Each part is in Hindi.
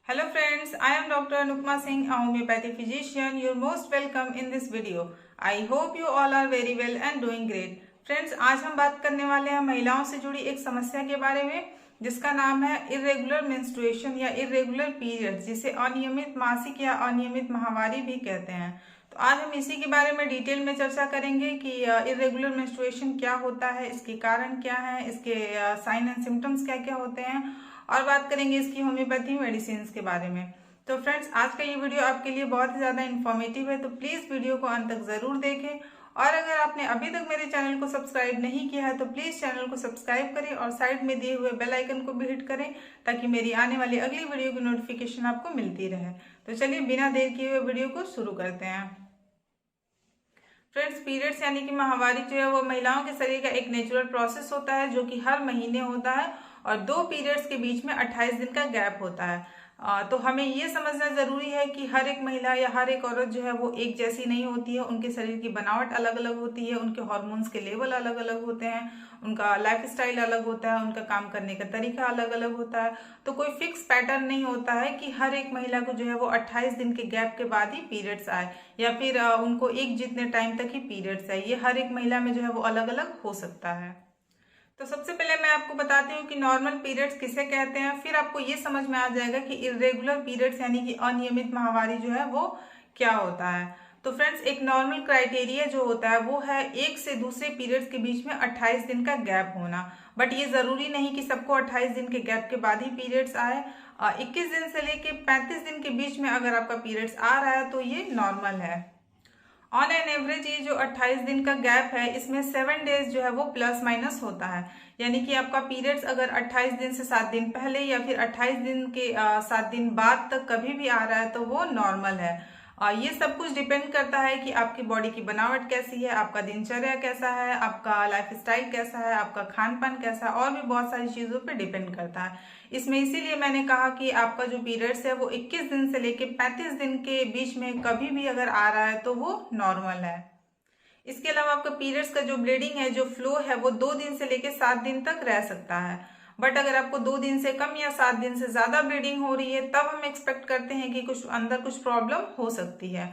Hello friends, I am Dr. Anupma Singh, a homeopathy physician. You're most welcome in this video. I hope you all are very well and doing great. Friends, आज हम बात करने वाले हैं महिलाओं से जुड़ी एक समस्या के बारे में जिसका नाम है इर्रेगुलर मेंस्ट्रुएशन या इर्रेगुलर पीरियड्स, जिसे अनियमित मासिक या अनियमित माहवारी भी कहते हैं। तो आज हम इसी के बारे में डिटेल में चर्चा करेंगे कि इर्रेगुलर मेंस्ट्रुएशन क्या होता है, इसके कारण क्या है, इसके साइन एंड सिम्टम्स क्या क्या होते हैं, और बात करेंगे इसकी होम्योपैथी मेडिसिन के बारे में। तो फ्रेंड्स, आज का ये वीडियो आपके लिए बहुत ही ज्यादा इन्फॉर्मेटिव है, तो प्लीज वीडियो को अंत तक जरूर देखें। और अगर आपने अभी तक मेरे चैनल को सब्सक्राइब नहीं किया है तो प्लीज चैनल को सब्सक्राइब करें और साइड में दिए हुए बेल आइकन को भी हिट करें ताकि मेरी आने वाली अगली वीडियो की नोटिफिकेशन आपको मिलती रहे। तो चलिए बिना देर किए हुए वीडियो को शुरू करते हैं। फ्रेंड्स, पीरियड्स यानी कि माहवारी जो है वो महिलाओं के शरीर का एक नेचुरल प्रोसेस होता है जो कि हर महीने होता है और 2 पीरियड्स के बीच में 28 दिन का गैप होता है। तो हमें ये समझना जरूरी है कि हर एक महिला या हर एक औरत जो है वो एक जैसी नहीं होती है। उनके शरीर की बनावट अलग अलग होती है, उनके हार्मोन्स के लेवल अलग अलग होते हैं, उनका लाइफ स्टाइल अलग होता है, उनका काम करने का तरीका अलग अलग होता है। तो कोई फिक्स पैटर्न नहीं होता है कि हर एक महिला को जो है वो 28 दिन के गैप के बाद ही पीरियड्स आए या फिर उनको एक जितने टाइम तक ही पीरियड्स आए। ये हर एक महिला में जो है वो अलग अलग हो सकता है। तो सबसे पहले मैं आपको बताती हूँ कि नॉर्मल पीरियड्स किसे कहते हैं, फिर आपको ये समझ में आ जाएगा कि इर्रेगुलर पीरियड्स यानी कि अनियमित माहवारी जो है वो क्या होता है। तो फ्रेंड्स, एक नॉर्मल क्राइटेरिया जो होता है वो है एक से दूसरे पीरियड्स के बीच में 28 दिन का गैप होना। बट ये जरूरी नहीं कि सबको 28 दिन के गैप के बाद ही पीरियड्स आए। 21 दिन से लेके 35 दिन के बीच में अगर आपका पीरियड्स आ रहा है तो ये नॉर्मल है। ऑन एन एवरेज ये जो 28 दिन का गैप है इसमें 7 डेज जो है वो प्लस माइनस होता है। यानी कि आपका पीरियड्स अगर 28 दिन से 7 दिन पहले या फिर 28 दिन के 7 दिन बाद तक कभी भी आ रहा है तो वो नॉर्मल है। ये सब कुछ डिपेंड करता है कि आपकी बॉडी की बनावट कैसी है, आपका दिनचर्या कैसा है, आपका लाइफ स्टाइल कैसा है, आपका खान पान कैसा है, और भी बहुत सारी चीजों पे डिपेंड करता है इसमें। इसीलिए मैंने कहा कि आपका जो पीरियड्स है वो 21 दिन से लेके 35 दिन के बीच में कभी भी अगर आ रहा है तो वो नॉर्मल है। इसके अलावा आपका पीरियड्स का जो ब्लीडिंग है, जो फ्लो है, वो 2 दिन से लेके 7 दिन तक रह सकता है। बट अगर आपको 2 दिन से कम या 7 दिन से ज्यादा ब्लीडिंग हो रही है तब हम एक्सपेक्ट करते हैं कि कुछ अंदर कुछ प्रॉब्लम हो सकती है।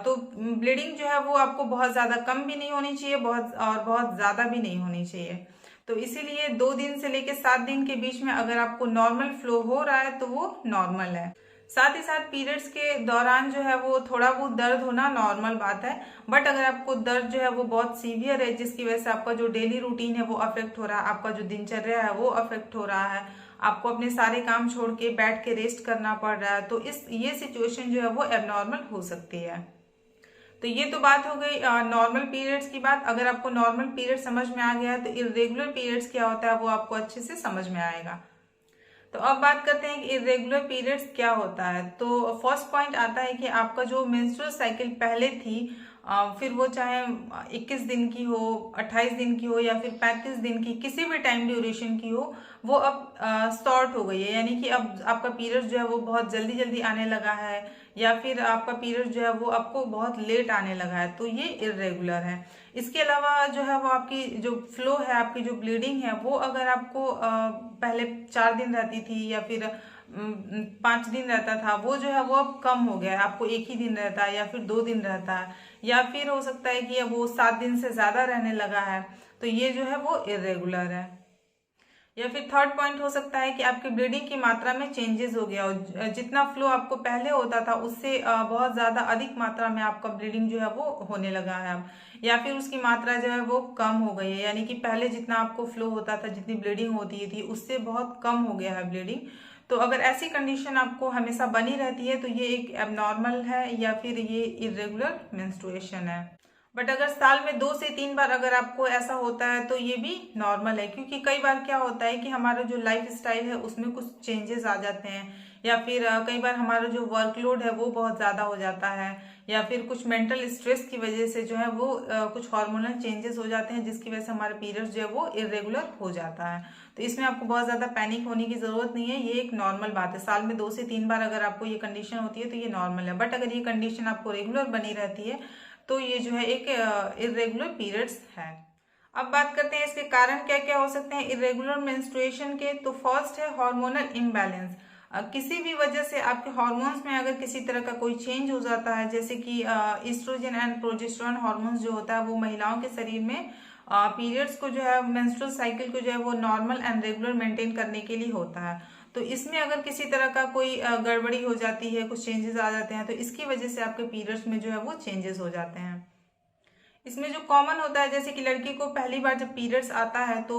तो ब्लीडिंग जो है वो आपको बहुत ज्यादा कम भी नहीं होनी चाहिए, बहुत ज्यादा भी नहीं होनी चाहिए। तो इसीलिए 2 दिन से लेके 7 दिन के बीच में अगर आपको नॉर्मल फ्लो हो रहा है तो वो नॉर्मल है। साथ ही साथ पीरियड्स के दौरान जो है वो थोड़ा बहुत दर्द होना नॉर्मल बात है। बट अगर आपको दर्द जो है वो बहुत सीवियर है जिसकी वजह से आपका जो डेली रूटीन है वो अफेक्ट हो रहा है, आपका जो दिनचर्या है वो अफेक्ट हो रहा है, आपको अपने सारे काम छोड़ के बैठ के रेस्ट करना पड़ रहा है, तो ये सिचुएशन जो है वो एबनॉर्मल हो सकती है। तो ये तो बात हो गई नॉर्मल पीरियड्स की बात। अगर आपको नॉर्मल पीरियड समझ में आ गया है तो इर्रेगुलर पीरियड्स क्या होता है वो आपको अच्छे से समझ में आएगा। तो अब बात करते हैं कि इरेगुलर पीरियड्स क्या होता है। तो फर्स्ट पॉइंट आता है कि आपका जो मेंस्ट्रुअल साइकिल पहले थी, फिर वो चाहे 21 दिन की हो, 28 दिन की हो या फिर 35 दिन की, किसी भी टाइम ड्यूरेशन की हो, वो अब शॉर्ट हो गई है। यानी कि अब आपका पीरियड जो है वो बहुत जल्दी जल्दी आने लगा है या फिर आपका पीरियड जो है वो आपको बहुत लेट आने लगा है, तो ये इरेगुलर है। इसके अलावा जो है वो आपकी जो फ्लो है, आपकी जो ब्लीडिंग है, वो अगर आपको पहले 4 दिन रहती थी या फिर 5 दिन रहता था, वो जो है वो अब कम हो गया है, आपको एक ही दिन रहता है या फिर 2 दिन रहता है, या फिर हो सकता है कि अब वो 7 दिन से ज्यादा रहने लगा है, तो ये जो है वो इरेगुलर है। या फिर थर्ड पॉइंट हो सकता है कि आपकी ब्लीडिंग की मात्रा में चेंजेस हो गया हो, जितना फ्लो आपको पहले होता था उससे बहुत ज्यादा अधिक मात्रा में आपका ब्लीडिंग जो है वो होने लगा है अब, या फिर उसकी मात्रा जो है वो कम हो गई है। यानी कि पहले जितना आपको फ्लो होता था, जितनी ब्लीडिंग होती थी, उससे बहुत कम हो गया है ब्लीडिंग। तो अगर ऐसी कंडीशन आपको हमेशा बनी रहती है तो ये एक एबनॉर्मल है या फिर ये इरेगुलर मेंस्ट्रुएशन है। बट अगर साल में 2 से 3 बार अगर आपको ऐसा होता है तो ये भी नॉर्मल है, क्योंकि कई बार क्या होता है कि हमारा जो लाइफ स्टाइल है उसमें कुछ चेंजेस आ जाते हैं, या फिर कई बार हमारा जो वर्कलोड है वो बहुत ज्यादा हो जाता है, या फिर कुछ मेंटल स्ट्रेस की वजह से जो है वो कुछ हार्मोनल चेंजेस हो जाते हैं जिसकी वजह से हमारा पीरियड्स जो है वो इरेगुलर हो जाता है। तो इसमें आपको बहुत ज्यादा पैनिक होने की जरूरत नहीं है, ये एक नॉर्मल बात है। साल में 2 से 3 बार अगर आपको ये कंडीशन होती है तो ये नॉर्मल है। बट अगर ये कंडीशन आपको रेगुलर बनी रहती है तो ये जो है एक इरेगुलर पीरियड्स है। अब बात करते हैं इसके कारण क्या क्या हो सकते हैं इरेगुलर मेंस्ट्रुएशन के। तो फर्स्ट है हार्मोनल इम्बैलेंस। किसी भी वजह से आपके हार्मोन्स में अगर किसी तरह का कोई चेंज हो जाता है, जैसे कि ईस्ट्रोजन एंड प्रोजेस्टेरोन हार्मोन्स जो होता है वो महिलाओं के शरीर में पीरियड्स को जो है, मेंस्ट्रुअल साइकिल को जो है वो नॉर्मल एंड रेगुलर मेंटेन करने के लिए होता है। तो इसमें अगर किसी तरह का कोई गड़बड़ी हो जाती है, कुछ चेंजेस आ जाते हैं, तो इसकी वजह से आपके पीरियड्स में जो है वो चेंजेस हो जाते हैं। इसमें जो कॉमन होता है, जैसे कि लड़की को पहली बार जब पीरियड्स आता है तो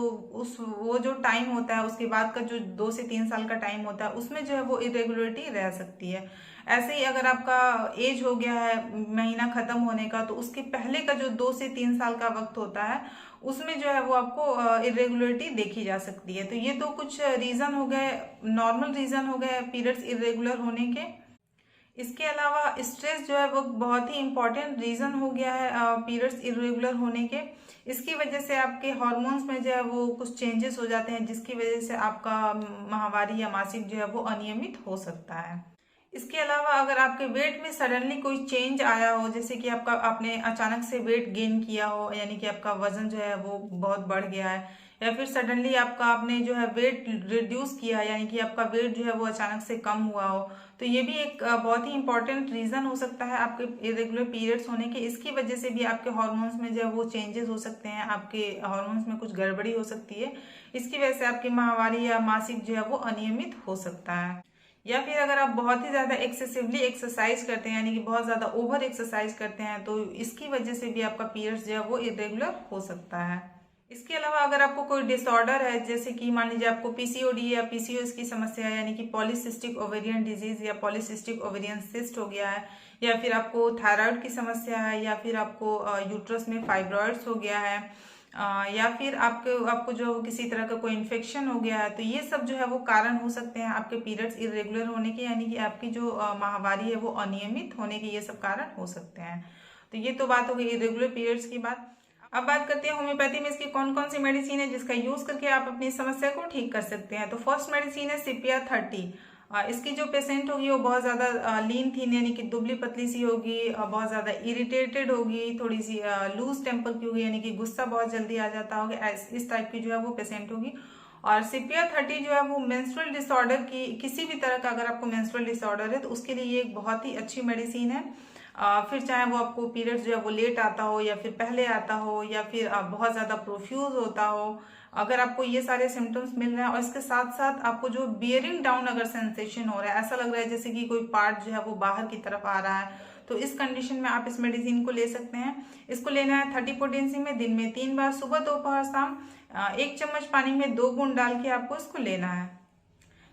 वो जो टाइम होता है, उसके बाद का जो 2 से 3 साल का टाइम होता है, उसमें जो है वो इरेगुलरिटी रह सकती है। ऐसे ही अगर आपका एज हो गया है महीना खत्म होने का, तो उसके पहले का जो 2 से 3 साल का वक्त होता है, उसमें जो है वो आपको इरेगुलरिटी देखी जा सकती है। तो ये तो कुछ रीजन हो गए, नॉर्मल रीजन हो गए पीरियड्स इरेगुलर होने के। इसके अलावा स्ट्रेस जो है वो बहुत ही इंपॉर्टेंट रीजन हो गया है पीरियड्स इरेगुलर होने के। इसकी वजह से आपके हार्मोन्स में जो है वो कुछ चेंजेस हो जाते हैं, जिसकी वजह से आपका माहवारी या मासिक जो है वो अनियमित हो सकता है। इसके अलावा अगर आपके वेट में सडनली कोई चेंज आया हो, जैसे कि आपने अचानक से वेट गेन किया हो, यानी कि आपका वजन जो है वो बहुत बढ़ गया है, या फिर सडनली आपने जो है वेट रिड्यूस किया, यानी कि आपका वेट जो है वो अचानक से कम हुआ हो, तो ये भी एक बहुत ही इंपॉर्टेंट रीजन हो सकता है आपके इरेगुलर पीरियड्स होने के। इसकी वजह से भी आपके हार्मोन्स में जो है वो चेंजेस हो सकते हैं, आपके हार्मोन्स में कुछ गड़बड़ी हो सकती है। इसकी वजह से आपकी माहवारी या मासिक जो है वो अनियमित हो सकता है। या फिर अगर आप बहुत ही ज्यादा एक्सेसिवली एक्सरसाइज करते हैं, यानी कि बहुत ज्यादा ओवर एक्सरसाइज करते हैं, तो इसकी वजह से भी आपका पीरियड्स जो है वो इरेगुलर हो सकता है। इसके अलावा अगर आपको कोई डिसऑर्डर है, जैसे कि मान लीजिए आपको पीसीओडी या पीसीओएस की समस्या है, यानी कि पॉलीसिस्टिक ओवेरियन डिजीज या पॉलीसिस्टिक ओवेरियन सिस्ट हो गया है, या फिर आपको थायराइड की समस्या है, या फिर आपको यूट्रस में फाइब्रॉइड्स हो गया है, या फिर आपको जो किसी तरह का कोई इन्फेक्शन हो गया है, तो ये सब जो है वो कारण हो सकते हैं आपके पीरियड्स इरेगुलर होने के, यानी कि आपकी जो माहवारी है वो अनियमित होने के, ये सब कारण हो सकते हैं। तो ये तो बात हो गई इरेगुलर पीरियड्स की बात। अब बात करते हैं होम्योपैथी में इसकी कौन कौन सी मेडिसिन है जिसका यूज करके आप अपनी समस्या को ठीक कर सकते हैं। तो फर्स्ट मेडिसिन है सीपिया 30। इसकी जो पेशेंट होगी वो बहुत ज्यादा लीन थीन, यानी कि दुबली पतली सी होगी, बहुत ज्यादा इरिटेटेड होगी, थोड़ी सी लूज टेम्पर की होगी, यानी कि गुस्सा बहुत जल्दी आ जाता होगा, इस टाइप की जो है वो पेशेंट होगी। और सीपिया 30 जो है वो मेंस्ट्रुअल डिसऑर्डर की, किसी भी तरह का अगर आपको मेंस्ट्रुअल डिसऑर्डर है तो उसके लिए ये एक बहुत ही अच्छी मेडिसिन है। फिर चाहे वो आपको पीरियड्स जो है वो लेट आता हो, या फिर पहले आता हो, या फिर बहुत ज्यादा प्रोफ्यूज होता हो, अगर आपको ये सारे सिम्टम्स मिल रहे हैं और इसके साथ साथ आपको जो बियरिंग डाउन अगर सेंसेशन हो रहा है, ऐसा लग रहा है जैसे कि कोई पार्ट जो है वो बाहर की तरफ आ रहा है, तो इस कंडीशन में आप इस मेडिसिन को ले सकते हैं। इसको लेना है 30 पोटेंसी में, दिन में 3 बार, सुबह दोपहर शाम। 1 चम्मच पानी में 2 बूंद डाल के आपको इसको लेना है।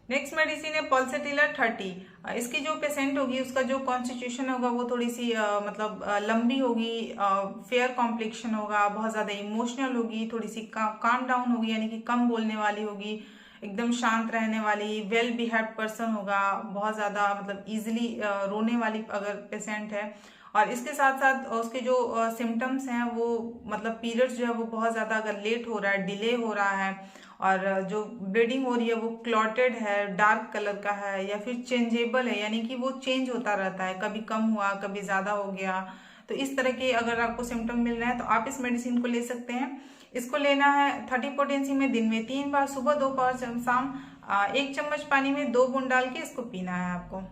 नेक्स्ट मेडिसिन है पल्सेटिलर 30। इसकी जो पेशेंट होगी उसका जो कॉन्स्टिट्यूशन होगा वो थोड़ी सी लंबी होगी, फेयर कॉम्प्लेक्शन होगा, बहुत ज्यादा इमोशनल होगी, थोड़ी सी काम डाउन होगी, यानी कि कम बोलने वाली होगी, एकदम शांत रहने वाली, वेल बिहेव्ड पर्सन होगा, बहुत ज्यादा इजिली रोने वाली अगर पेशेंट है। और इसके साथ साथ उसके जो सिम्टम्स हैं वो पीरियड्स जो है वो बहुत ज्यादा अगर लेट हो रहा है, डिले हो रहा है, और जो ब्लीडिंग हो रही है वो क्लॉटेड है, डार्क कलर का है, या फिर चेंजेबल है, यानी कि वो चेंज होता रहता है, कभी कम हुआ कभी ज्यादा हो गया, तो इस तरह के अगर आपको सिम्टम मिल रहे हैं तो आप इस मेडिसिन को ले सकते हैं। इसको लेना है 30 पोटेंसी में, दिन में 3 बार, सुबह दोपहर शाम। 1 चम्मच पानी में 2 बूंद डाल के इसको पीना है आपको।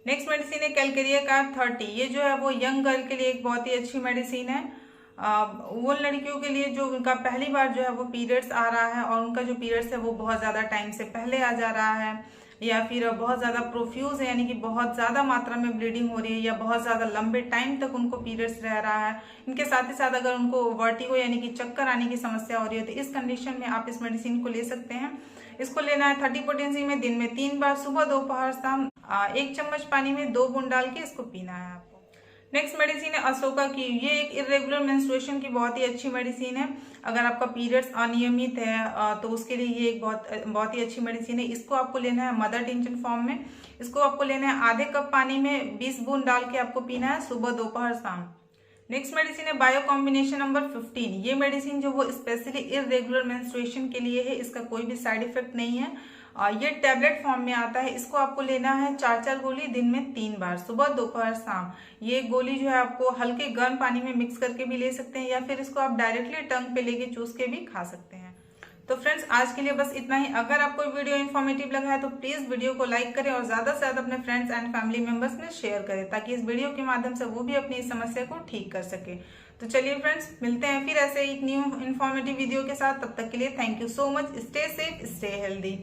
नेक्स्ट मेडिसिन है कैलकेरिया का 30। ये जो है वो यंग गर्ल के लिए एक बहुत ही अच्छी मेडिसिन है। वो लड़कियों के लिए जो उनका पहली बार जो है वो पीरियड्स आ रहा है, और उनका जो पीरियड्स है वो बहुत ज्यादा टाइम से पहले आ जा रहा है, या फिर बहुत ज्यादा प्रोफ्यूज है, यानी कि बहुत ज्यादा मात्रा में ब्लीडिंग हो रही है, या बहुत ज्यादा लंबे टाइम तक उनको पीरियड्स रह रहा है। इनके साथ ही साथ अगर उनको वर्टिगो यानी कि चक्कर आने की समस्या हो रही है, तो इस कंडीशन में आप इस मेडिसिन को ले सकते हैं। इसको लेना है 30 पोटेंसी में, दिन में 3 बार, सुबह दोपहर शाम। 1 चम्मच पानी में 2 बूंद डाल के इसको पीना है आपको। नेक्स्ट मेडिसिन है अशोका की। ये एक इरेगुलर मेंस्ट्रुएशन की बहुत ही अच्छी मेडिसिन है। अगर आपका पीरियड्स अनियमित है तो उसके लिए ये एक बहुत ही अच्छी मेडिसिन है। इसको आपको लेना है मदर टिंचन फॉर्म में। इसको आपको लेना है आधे कप पानी में 20 बूंद डाल के आपको पीना है, सुबह दोपहर शाम। नेक्स्ट मेडिसिन है बायो कॉम्बिनेशन नंबर 15। ये मेडिसिन जो वो स्पेशली इरेगुलर मेंस्ट्रुएशन के लिए है, इसका कोई भी साइड इफेक्ट नहीं है। ये टैबलेट फॉर्म में आता है। इसको आपको लेना है 4 गोली, दिन में 3 बार, सुबह दोपहर शाम। ये गोली जो है आपको हल्के गर्म पानी में मिक्स करके भी ले सकते हैं, या फिर इसको आप डायरेक्टली टंग पे लेके चूस के भी खा सकते हैं। तो फ्रेंड्स आज के लिए बस इतना ही। अगर आपको वीडियो इन्फॉर्मेटिव लगा है तो प्लीज वीडियो को लाइक करें और ज्यादा से ज्यादा अपने फ्रेंड्स एंड फैमिली मेंबर्स में शेयर करें, ताकि इस वीडियो के माध्यम से वो भी अपनी इस समस्या को ठीक कर सके। तो चलिए फ्रेंड्स, मिलते हैं फिर ऐसे एक न्यू इन्फॉर्मेटिव वीडियो के साथ। तब तक के लिए thank you so much. Stay safe, stay healthy.